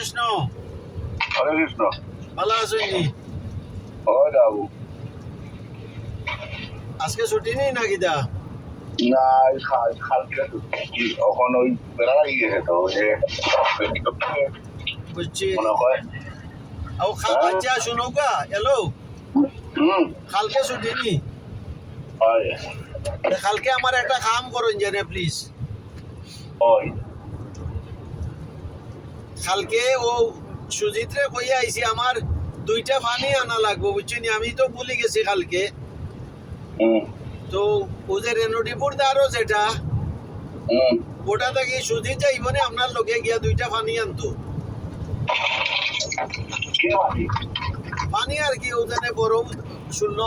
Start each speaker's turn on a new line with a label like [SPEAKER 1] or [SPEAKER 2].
[SPEAKER 1] কৃষ্ণ।
[SPEAKER 2] হরে কৃষ্ণ।
[SPEAKER 1] ভালো আছেন নি?
[SPEAKER 2] ওই বাবু
[SPEAKER 1] আজকে ছুটি নেই নাকি দা?
[SPEAKER 2] না খালকে এখন ওই বেড়া গিয়েছে তো
[SPEAKER 1] বুঝছি।
[SPEAKER 2] মনে হয়
[SPEAKER 1] ও আচ্ছা শুনো গা, হ্যালো,
[SPEAKER 2] হুম
[SPEAKER 1] কালকে ছুটি নি?
[SPEAKER 2] হয়
[SPEAKER 1] কালকে আমার একটা কাম করুন জানে প্লিজ।
[SPEAKER 2] হয়
[SPEAKER 1] কালকে ও সুজিত্রে কই আইছি আমার 2টা পানি আনা লাগবো, বুঝছেন? আমি তো ভুলে গেছি কালকে।
[SPEAKER 2] হুম
[SPEAKER 1] তো ও যে রেনোডিপুর দারো যেটা,
[SPEAKER 2] হুম
[SPEAKER 1] ওটা থেকে সুজিত যাইব না আপনার লোকে গিয়া 2টা পানি আনতো।
[SPEAKER 2] কে মাটি
[SPEAKER 1] পানি আর কি ওখানে বড় শূন্য